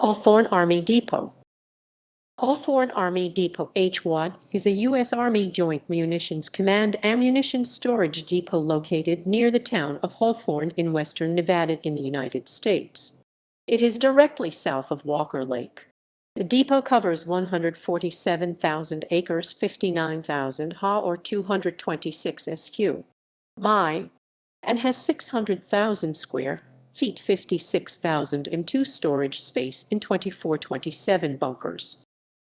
Hawthorne Army Depot. Hawthorne Army Depot (HWAD) is a U.S. Army Joint Munitions Command ammunition storage depot located near the town of Hawthorne in western Nevada in the United States. It is directly south of Walker Lake. The depot covers 147,000 acres, 59,000 ha or 226 sq.mi, and has 600,000 square feet, 56,000 m2 storage space in 2427 bunkers.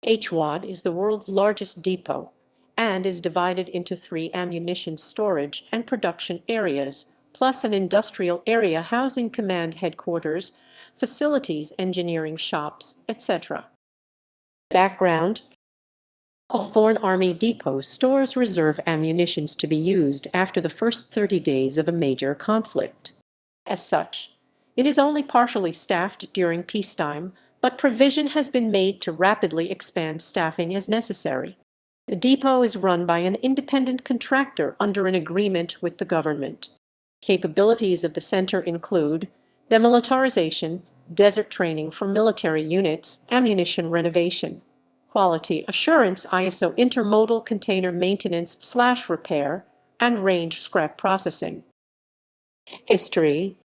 HWAD is the world's largest depot and is divided into 3 ammunition storage and production areas, plus an industrial area housing command headquarters, facilities, engineering shops, etc. Background: Hawthorne Army Depot stores reserve ammunitions to be used after the first 30 days of a major conflict. As such, it is only partially staffed during peacetime, but provision has been made to rapidly expand staffing as necessary. The depot is run by an independent contractor under an agreement with the government. Capabilities of the center include demilitarization, desert training for military units, ammunition renovation, quality assurance, ISO intermodal container maintenance/repair, and range scrap processing. History: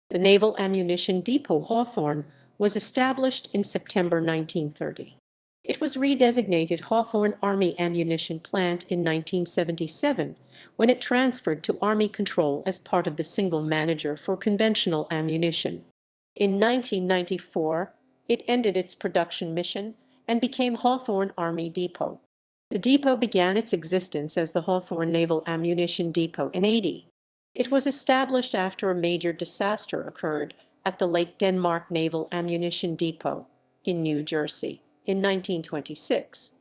the Naval Ammunition Depot Hawthorne was established in September 1930. It was redesignated Hawthorne Army Ammunition Plant in 1977 when it transferred to Army control as part of the Single Manager for Conventional Ammunition. In 1994, it ended its production mission and became Hawthorne Army Depot. The depot began its existence as the Hawthorne Naval Ammunition Depot in 1980. It was established after a major disaster occurred at the Lake Denmark Naval Ammunition Depot in New Jersey in 1926.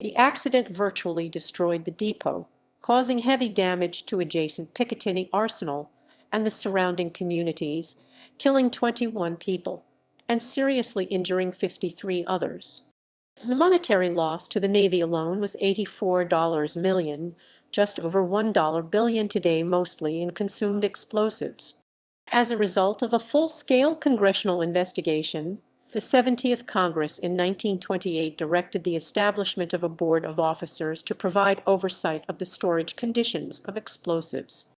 The accident virtually destroyed the depot, causing heavy damage to adjacent Picatinny Arsenal and the surrounding communities, killing 21 people and seriously injuring 53 others. The monetary loss to the Navy alone was $84 million, just over $1 billion today, mostly in consumed explosives. As a result of a full-scale congressional investigation, the 70th Congress in 1928 directed the establishment of a board of officers to provide oversight of the storage conditions of explosives.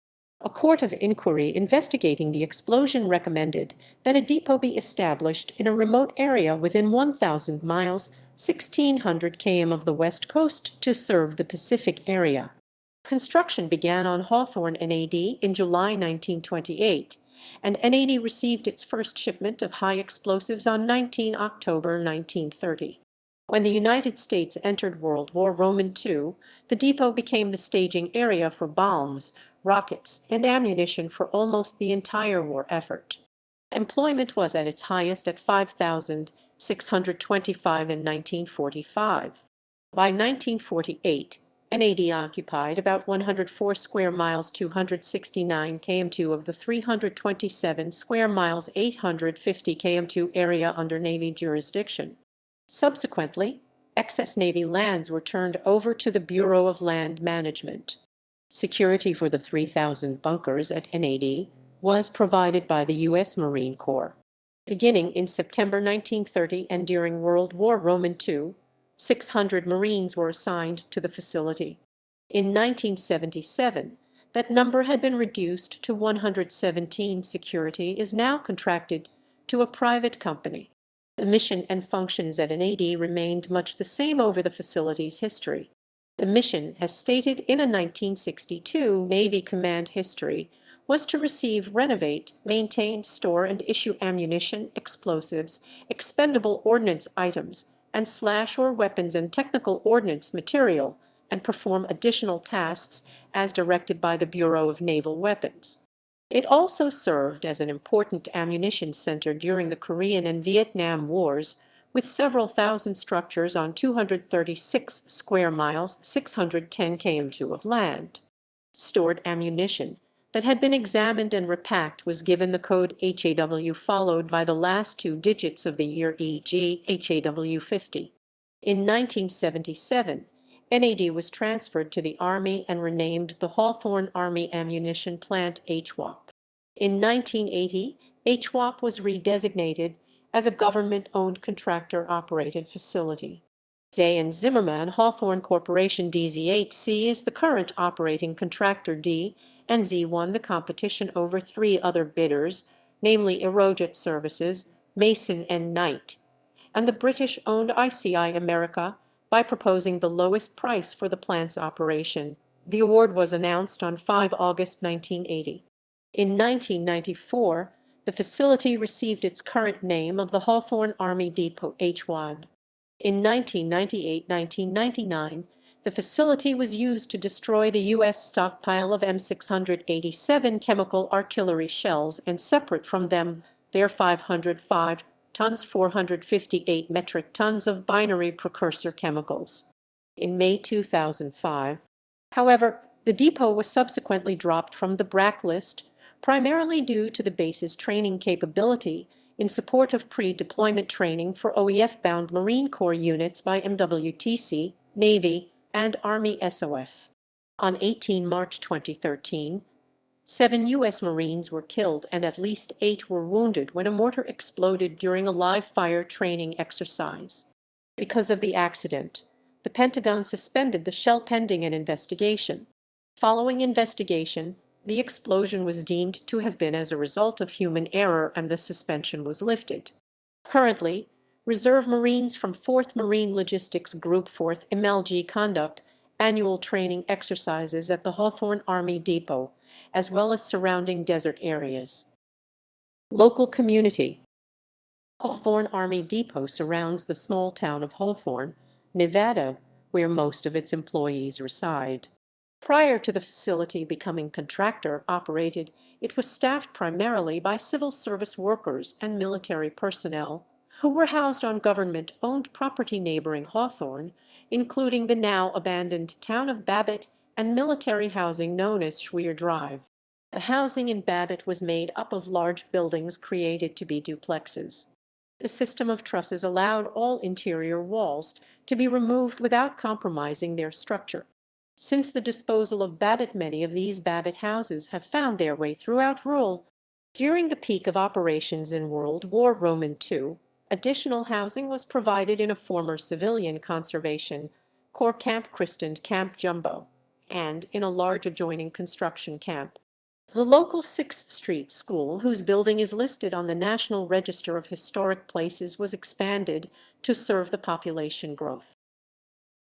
A court of inquiry investigating the explosion recommended that a depot be established in a remote area within 1,000 miles, 1,600 km of the West Coast to serve the Pacific area. Construction began on Hawthorne NAD in July 1928, and NAD received its first shipment of high explosives on 19 October 1930. When the United States entered World War II, the depot became the staging area for bombs, rockets, and ammunition for almost the entire war effort. Employment was at its highest at 5,625 in 1945. By 1948, NAD occupied about 104 square miles, 269 km2 of the 327 square miles, 850 km2 area under Navy jurisdiction. Subsequently, excess Navy lands were turned over to the Bureau of Land Management. Security for the 3,000 bunkers at NAD was provided by the U.S. Marine Corps. Beginning in September 1930 and during World War II, 600 Marines were assigned to the facility. In 1977, that number had been reduced to 117. Security is now contracted to a private company. The mission and functions at NAD remained much the same over the facility's history. The mission, as stated in a 1962 Navy Command history, was to receive, renovate, maintain, store, and issue ammunition, explosives, expendable ordnance items, and / weapons and technical ordnance material, and perform additional tasks as directed by the Bureau of Naval Weapons. It also served as an important ammunition center during the Korean and Vietnam Wars, with several thousand structures on 236 square miles, 610 km2 of land. Stored ammunition that had been examined and repacked was given the code HAW followed by the last 2 digits of the year, e.g. HAW 50. In 1977, NAD was transferred to the Army and renamed the Hawthorne Army Ammunition Plant HWAP. In 1980, HWAP was redesignated as a government-owned contractor-operated facility. Day and Zimmerman Hawthorne Corporation DZHC is the current operating contractor. D and Z won the competition over three other bidders, namely Aerojet Services, Mason and Knight, and the British-owned ICI America by proposing the lowest price for the plant's operation. The award was announced on 5 August 1980. In 1994, the facility received its current name of the Hawthorne Army Depot HWAD. In 1998–1999, the facility was used to destroy the U.S. stockpile of M687 chemical artillery shells and separate from them their 505 tons 458 metric tons of binary precursor chemicals. In May 2005, however, the depot was subsequently dropped from the BRAC list, primarily due to the base's training capability in support of pre-deployment training for OEF-bound Marine Corps units by MWTC, Navy, and Army SOF. On 18 March 2013, 7 U.S. Marines were killed and at least 8 were wounded when a mortar exploded during a live-fire training exercise. Because of the accident, the Pentagon suspended the shell pending an investigation. Following investigation, the explosion was deemed to have been as a result of human error and the suspension was lifted. Currently, Reserve Marines from 4th Marine Logistics Group 4th MLG conduct annual training exercises at the Hawthorne Army Depot, as well as surrounding desert areas. Local community. Hawthorne Army Depot surrounds the small town of Hawthorne, Nevada, where most of its employees reside. Prior to the facility becoming contractor-operated, it was staffed primarily by civil service workers and military personnel who were housed on government-owned property neighboring Hawthorne, including the now-abandoned town of Babbitt and military housing known as Schweer Drive. The housing in Babbitt was made up of large buildings created to be duplexes. The system of trusses allowed all interior walls to be removed without compromising their structure. Since the disposal of Babbitt, many of these Babbitt houses have found their way throughout rural. During the peak of operations in World War II, additional housing was provided in a former civilian conservation Corps camp christened Camp Jumbo, and in a large adjoining construction camp. The local 6th Street School, whose building is listed on the National Register of Historic Places, was expanded to serve the population growth.